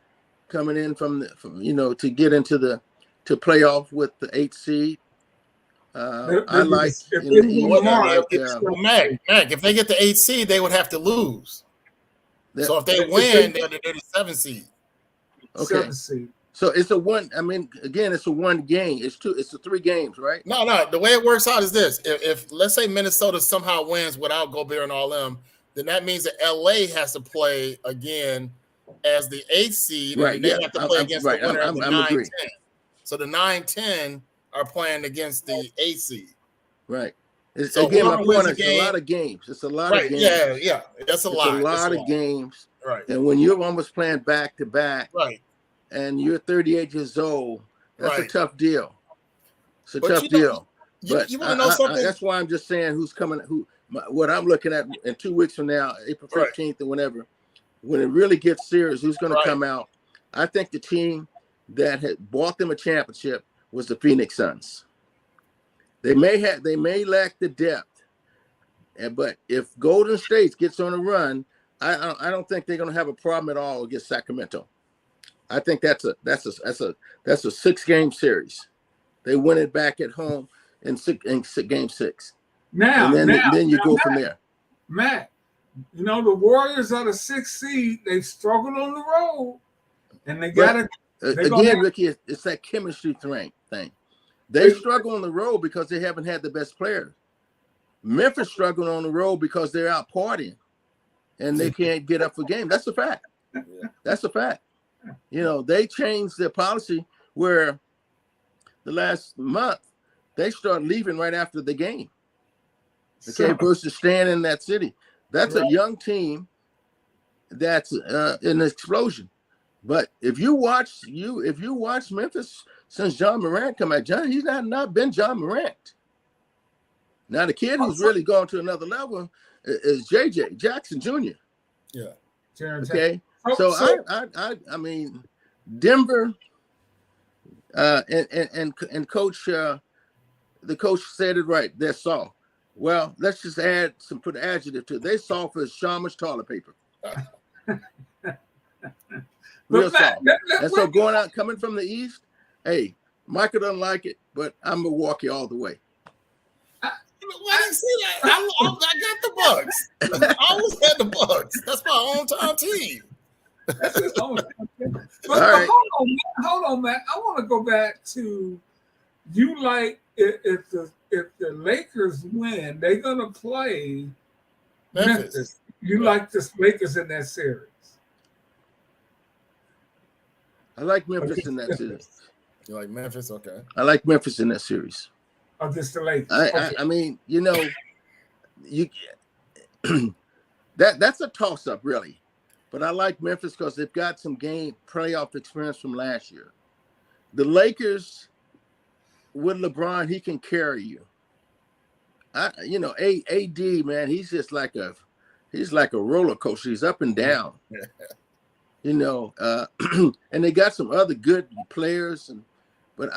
coming in from to get into to play off with the 8th seed. I like Mac. If they get the 8th seed, they would have to lose. So if they win, they're the 7th seed. Okay. So it's a one. I mean, again, it's a one game. It's the 3 games, right? No. The way it works out is this: if let's say Minnesota somehow wins without Gobert and all them, then that means that LA has to play again as the 8th seed, right? And they have to play against the winner of the 9-10. So the 9-10 are playing against the 8th seed. Right. So again, my point is a lot of games. It's a lot of games. Yeah. That's a lot. A lot of games. Right. And when you're almost playing back to back, right, and you're 38 years old, that's a tough deal. It's a tough deal. But you want to know something? That's why I'm just saying who's coming. What I'm looking at in 2 weeks from now, April 15th or whenever, when it really gets serious, who's going to come out? I think the team that had bought them a championship was the Phoenix Suns. They may lack the depth, but if Golden State gets on a run, I don't think they're going to have a problem at all against Sacramento. I think that's a 6-game series. They win it back at home in game 6. Now, and then you go from there. Matt, the Warriors are the 6th seed. They struggled on the road, and they got to again, Ricky. It's that chemistry thing. They struggle on the road because they haven't had the best players. Memphis struggled on the road because they're out partying, and they can't get up for game. That's a fact. That's a fact. They changed their policy where the last month they start leaving right after the game. Okay, versus staying in that city. That's a young team that's an explosion. But if you watch Memphis since John Morant come out, he's not been John Morant. Now the kid who's really gone to another level is JJ Jackson Jr. Yeah. Okay. So I mean, Denver and coach the coach said it right. They're soft. Well, let's just put an adjective to it. They soft as Chalmers toilet paper. Real soft. And so coming from the East, hey, Michael doesn't like it, but I'm Milwaukee all the way. Why didn't see that? I got the Bucks. I always had the Bucks. That's my hometown team. That's his hometown team. But right. hold on, Matt. I want to go back to you. Like if the Lakers win, they're gonna play Memphis. You like the Lakers in that series? I like Memphis in that series. You like Memphis? Okay. I like Memphis in that series. Against the Lakers. I mean, that's a toss-up, really. But I like Memphis because they've got some playoff experience from last year. The Lakers, with LeBron, he can carry you. AD, man, he's like a roller coaster. He's up and down. And they got some other good players, but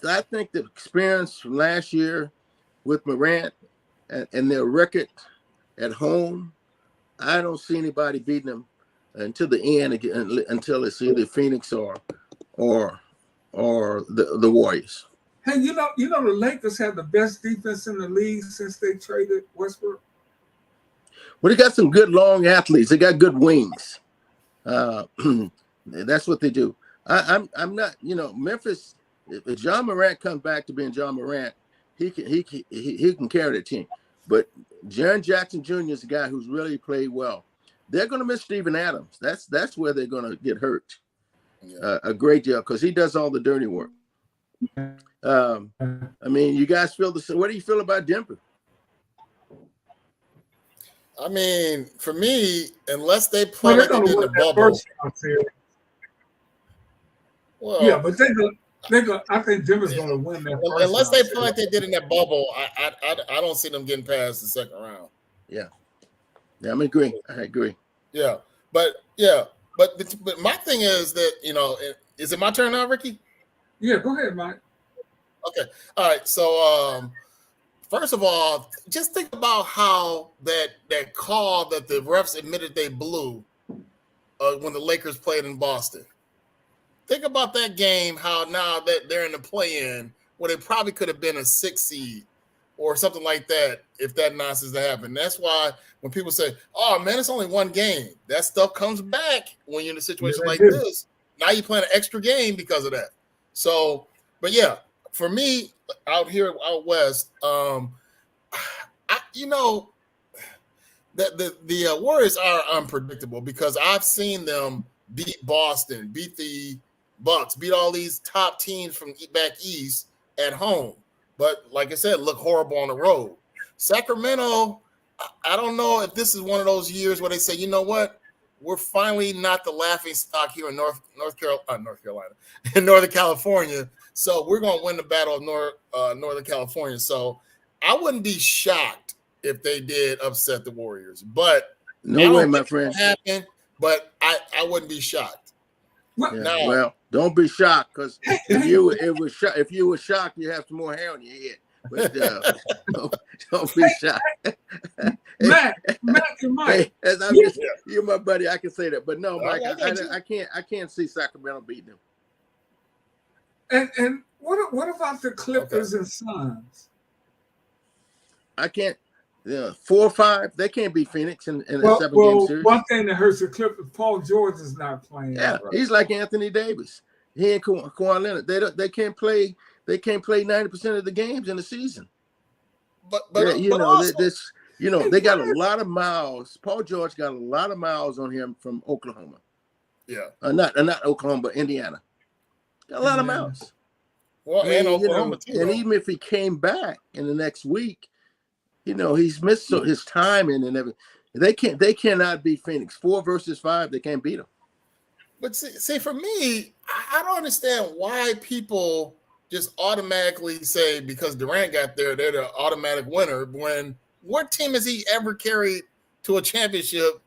I think the experience from last year with Morant and their record at home, I don't see anybody beating them until the end again, until it's either Phoenix or the Warriors. Hey, the Lakers have the best defense in the league since they traded Westbrook. Well, they got some good long athletes. They got good wings. That's what they do. I'm not, Memphis. If John Morant comes back to being John Morant, he can carry the team. But Jaren Jackson Jr. is a guy who's really played well. They're going to miss Steven Adams. That's where they're going to get hurt a great deal because he does all the dirty work. I mean, you guys feel the same. What do you feel about Denver? I mean, for me, unless they play like they did in the bubble. Well, yeah, but I think Denver's going to win that. Unless they play like they did in that bubble, I don't see them getting past the second round. Yeah, I agree. Yeah, but my thing is that is it my turn now, Ricky? Yeah, go ahead, Mike. Okay, all right. So first of all, just think about how that call that the refs admitted they blew when the Lakers played in Boston. Think about that game, how now that they're in the play-in, where they probably could have been a 6 seed or something like that if that nonsense had happened. That's why when people say, oh, man, it's only one game, that stuff comes back when you're in a situation like this. Now you're playing an extra game because of that. So, but yeah, for me, out here out west, the Warriors are unpredictable because I've seen them beat Boston, beat the Bucks, beat all these top teams from back east at home. But like I said, look horrible on the road. Sacramento, I don't know if this is one of those years where they say, you know what? We're finally not the laughing stock here in North Carolina, in Northern California. So we're going to win the battle of Northern California. So I wouldn't be shocked if they did upset the Warriors. But no way, my friend. Happen, but I wouldn't be shocked. Yeah, well, don't be shocked because if you were shocked, you have some more hair on your head. But don't be shocked. Matt, Mike. Hey, you're my buddy. I can say that, but no, Mike, I can't see Sacramento beating them. And what about the Clippers and Suns? I can't. 4 or 5, they can't beat Phoenix in a 7-game series. One thing that hurts the Clippers, Paul George is not playing. Yeah, right. He's like Anthony Davis. He and Kawhi Leonard. They can't play. They can't play 90% of the games in the season. But they got a lot of miles. Paul George got a lot of miles on him from Oklahoma. Yeah, not Oklahoma, but Indiana. Got a lot of miles. Well, and Oklahoma too. And even if he came back in the next week. He's missed his time and everything. They cannot beat Phoenix. 4 versus 5, they can't beat them. But see, for me, I don't understand why people just automatically say because Durant got there, they're the automatic winner. When what team has he ever carried to a championship?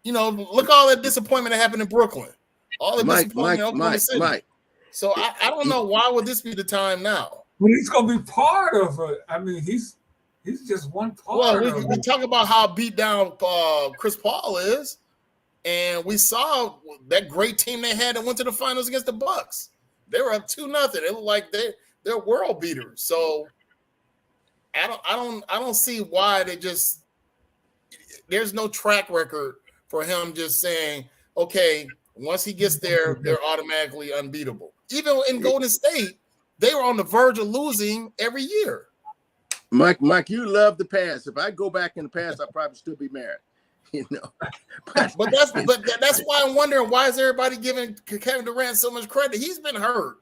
Look all that disappointment that happened in Brooklyn. All the disappointment in Oklahoma City. Mike. So I don't know, why would this be the time now? Well, he's going to be part of it. I mean, he's just one part. Well, we talk about how beat down Chris Paul is, and we saw that great team they had that went to the finals against the Bucks. They were up 2-0. They look like they're world beaters. So I don't see why there's no track record for him just saying, okay, once he gets there, they're automatically unbeatable. Even in Golden State, they were on the verge of losing every year. Mike, you love the past. If I go back in the past, I'd probably still be married. But that's why I'm wondering, why is everybody giving Kevin Durant so much credit? He's been hurt.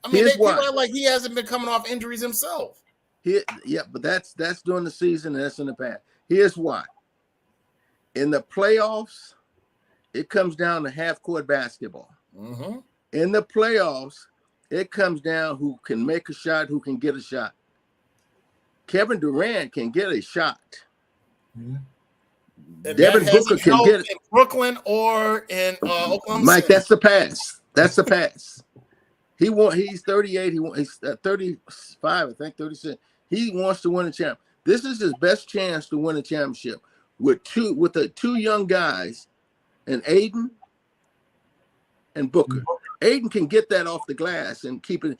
I mean, people act like he hasn't been coming off injuries himself. But that's during the season and that's in the past. Here's why. In the playoffs, it comes down to half-court basketball. Mm-hmm. In the playoffs, it comes down who can make a shot, who can get a shot. Kevin Durant can get a shot. Mm-hmm. Devin Booker can get it in Brooklyn or in Oklahoma Mike, City. that's the pass. That's the pass. He's 38. He's 35, I think, 36. He wants to win a champ. This is his best chance to win a championship with the two young guys, and Aiden and Booker. Aiden can get that off the glass and keep it,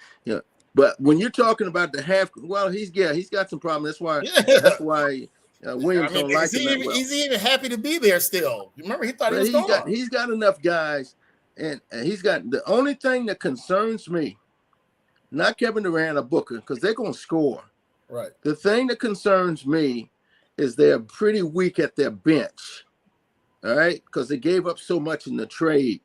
But when you're talking about the half, well, he's got some problems. That's why Williams don't like him that well. He's even happy to be there still. You remember, he thought he was gone. He's got enough guys, and he's got the only thing that concerns me, not Kevin Durant or Booker, because they're going to score. Right. The thing that concerns me is they're pretty weak at their bench. All right, because they gave up so much in the trade.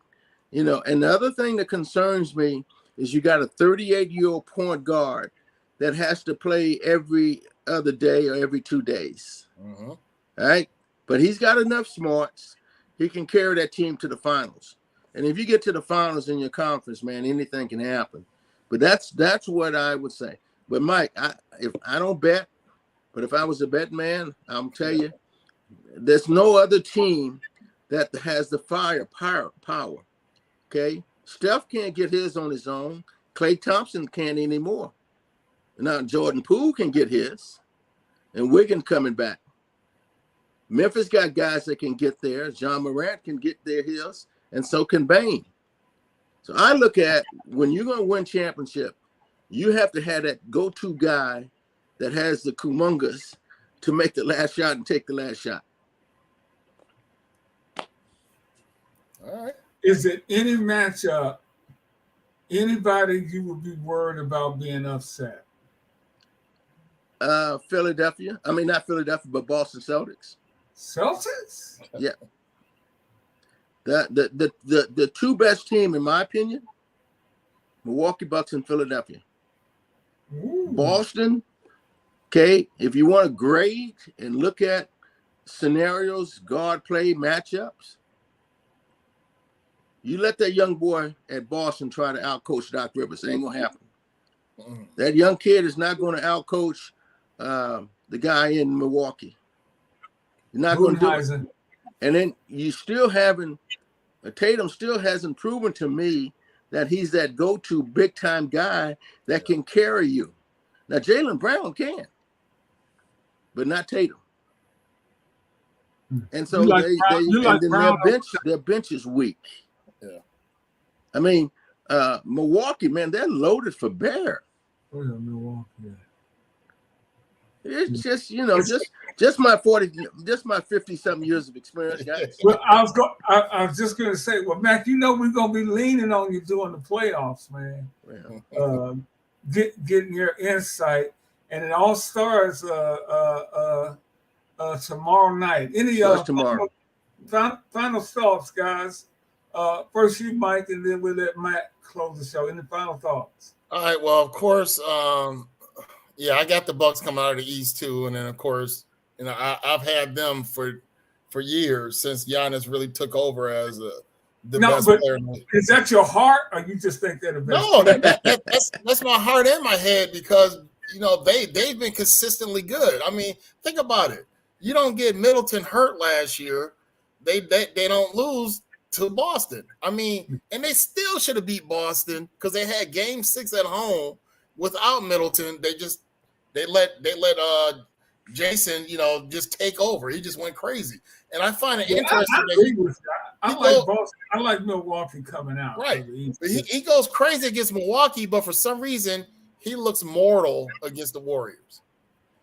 And the other thing that concerns me is you got a 38-year-old point guard that has to play every other day or every 2 days. Mm-hmm. All right. But he's got enough smarts. He can carry that team to the finals. And if you get to the finals in your conference, man, anything can happen. But that's what I would say. But Mike, if I don't bet, but if I was a bet man, I'll tell you, there's no other team that has the firepower. Okay. Steph can't get his on his own. Klay Thompson can't anymore. Now Jordan Poole can get his, and Wiggins coming back. Memphis got guys that can get there. John Morant can get there his, and so can Bane. So I look at when you're going to win championship, you have to have that go-to guy that has the kumungus to make the last shot and take the last shot. All right. Is it any matchup, anybody you would be worried about being upset? Philadelphia. I mean, not Philadelphia, but Boston Celtics. Celtics? Yeah. The two best team, in my opinion, Milwaukee Bucks and Philadelphia. Ooh. Boston, okay, if you want to grade and look at scenarios, guard play, matchups, you let that young boy at Boston try to outcoach Doc Rivers. It ain't going to happen. Mm-hmm. That young kid is not going to outcoach the guy in Milwaukee. You're not going to do it. And then you still haven't, Tatum still hasn't proven to me that he's that go-to big-time guy that can carry you. Now, Jaylen Brown can, but not Tatum. And so their bench is weak. Yeah. I mean, Milwaukee, man, they're loaded for bear. Oh, yeah, Milwaukee. Yeah. It's just, just my 50-something years of experience, guys. Well, I was just going to say, well, Mac, we're going to be leaning on you during the playoffs, man. Yeah. Getting your insight, and it all starts tomorrow night. Any tomorrow. Final thoughts, guys. First you, Mike, and then we'll let Matt close the show. Any final thoughts? All right. Well, of course, I got the Bucks coming out of the East too, and then of course You know, I've had them for years since Giannis really took over as the best player. Is that your heart, or you just think they're the best? No, that's my heart and my head, because you know they've been consistently good. I mean, think about it. You don't get Middleton hurt last year, they don't lose to Boston. I mean, and they still should have beat Boston because they had Game 6 at home without Middleton. They let Jason, you know, just take over. He just went crazy, and I find it interesting. I agree with that. I like Boston. I like Milwaukee coming out. Right, he goes crazy against Milwaukee, but for some reason he looks mortal against the Warriors,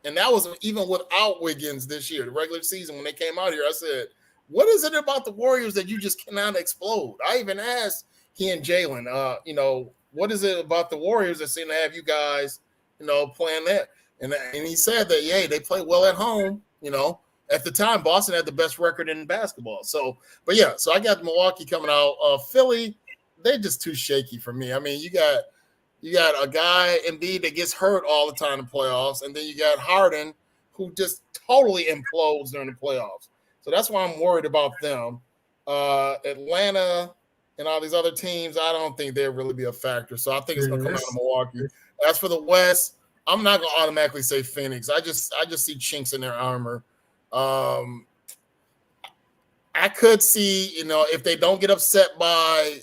and that was even without Wiggins this year. The regular season when they came out here, I said, "What is it about the Warriors that you just cannot explode?" I even asked he and Jalen, you know, what is it about the Warriors that seem to have you guys, you know, playing that? And he said that, yeah, they play well at home. You know, at the time, Boston had the best record in basketball. So, but yeah, so I got Milwaukee coming out. Philly, they're just too shaky for me. I mean, you got a guy, Embiid, that gets hurt all the time in playoffs, and then you got Harden, who just totally implodes during the playoffs. So that's why I'm worried about them. Atlanta and all these other teams, I don't think they'll really be a factor. So I think it's going to come out of Milwaukee. As for the West, I'm not going to automatically say Phoenix. I just see chinks in their armor. I could see, you know, if they don't get upset by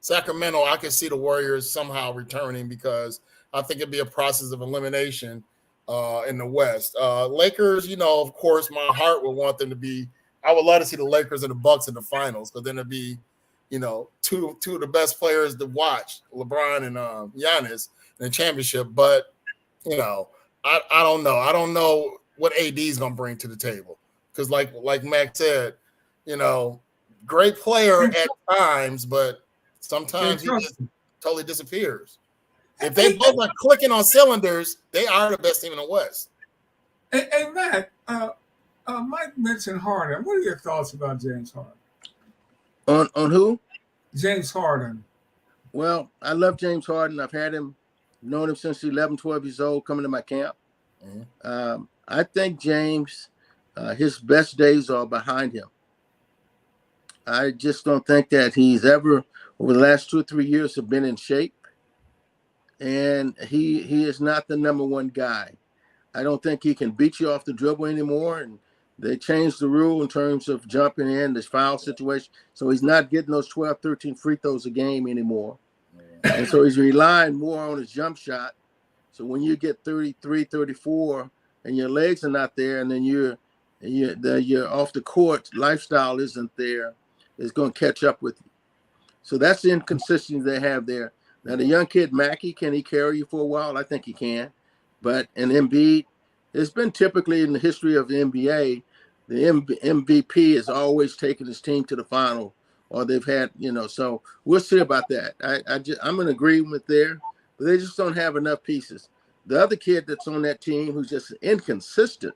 Sacramento, I could see the Warriors somehow returning, because I think it'd be a process of elimination in the West. Lakers, you know, of course, my heart would want them to be. I would love to see the Lakers and the Bucks in the finals, because then it'd be, you know, two of the best players to watch, LeBron and Giannis, in the championship. But you know, I don't know. I don't know what AD is going to bring to the table, because like Mac said, you know, great player at times, but sometimes he just totally disappears. If they both are clicking on cylinders, they are the best team in the West. Hey Mac, Mike mentioned Harden. What are your thoughts about James Harden? On who? James Harden. Well, I love James Harden. I've known him since 11, 12 years old, coming to my camp. Mm-hmm. I think James, his best days are behind him. I just don't think that he's ever, over the last 2 or 3 years, have been in shape. And he is not the number one guy. I don't think he can beat you off the dribble anymore. And they changed the rule in terms of jumping in, this foul situation. So he's not getting those 12, 13 free throws a game anymore. And so he's relying more on his jump shot. So when you get 33, 34, and your legs are not there, and then you're off the court, lifestyle isn't there, it's going to catch up with you. So that's the inconsistency they have there. Now, the young kid, Mackey, can he carry you for a while? I think he can. But in Embiid, it's been typically in the history of the NBA, the MVP has always taken his team to the final, or they've had, you know, so we'll see about that. I'm in agreement there, but they just don't have enough pieces. The other kid that's on that team who's just inconsistent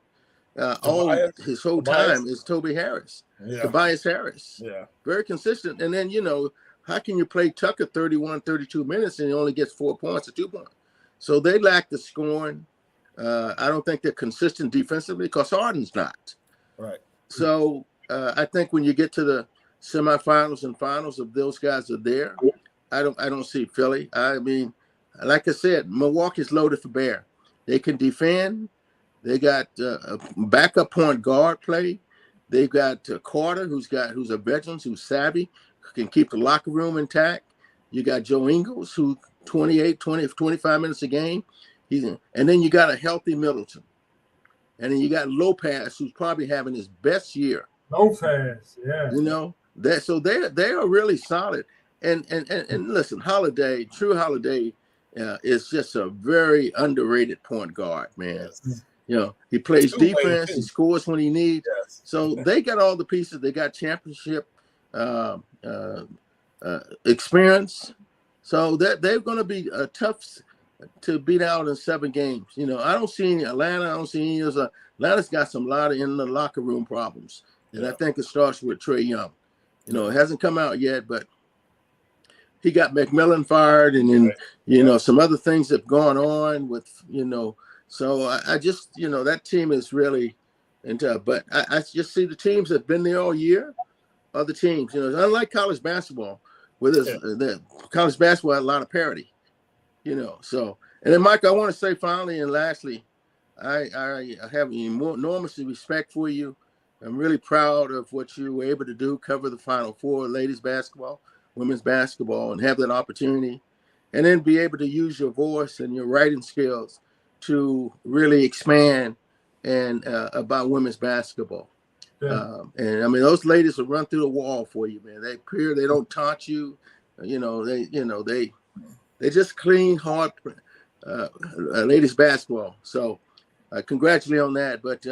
his whole time is Tobias Harris. Yeah. Tobias Harris. Yeah. Very consistent. And then, you know, how can you play Tucker 31, 32 minutes and he only gets 4 points or 2 points? So they lack the scoring. I don't think they're consistent defensively because Harden's not. Right. So I think when you get to the semifinals and finals, if those guys are there, I don't see Philly. I mean, like I said, Milwaukee's loaded for bear. They can defend. They got a backup point guard play. They've got Carter, who's a veteran, who's savvy, who can keep the locker room intact. You got Joe Ingles, who 28, 20, 25 minutes a game. And then you got a healthy Middleton. And then you got Lopez, who's probably having his best year. Lopez, yeah. You know, they are really solid. And listen, True Holiday is just a very underrated point guard, man. Yes. You know, he plays defense, he scores when he needs. Yes. So they got all the pieces. They got championship experience. So they're going to be tough to beat out in 7 games. You know, I don't see any Atlanta. I don't see any. Atlanta's got a lot of in the locker room problems. And I think it starts with Trae Young. You know, it hasn't come out yet, but he got McMillan fired, and then, you know, some other things have gone on with, you know. So I just, you know, that team is really And but I just see the teams that have been there all year are the teams. You know, unlike college basketball, where there's the college basketball had a lot of parity. You know, so and then Mike, I want to say finally and lastly, I have enormous respect for you. I'm really proud of what you were able to do, cover the Final Four, ladies basketball, women's basketball, and have that opportunity, and then be able to use your voice and your writing skills to really expand and about women's basketball. Yeah. And I mean, those ladies will run through the wall for you, man. They don't taunt you. They just clean, hard ladies basketball. So congratulate on that. But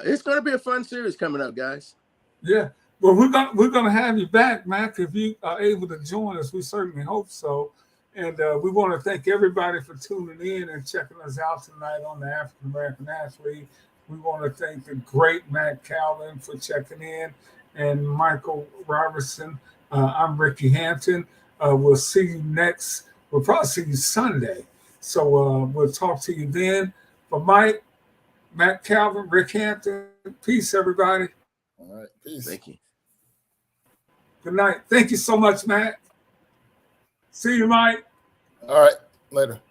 it's going to be a fun series coming up, guys. Yeah. Well, we're gonna have you back, Mac, if you are able to join us. We certainly hope so. And we want to thank everybody for tuning in and checking us out tonight on the African American Athlete. We want to thank the great Matt Calvin for checking in, and Michael Roberson. I'm Rickey Hampton. We'll see you next. We'll probably see you Sunday. So we'll talk to you then. For Mike, Matt Calvin, Rick Hampton, peace, everybody. All right, peace. Thank you. Good night. Thank you so much, Matt. See you, Mike. All right, later.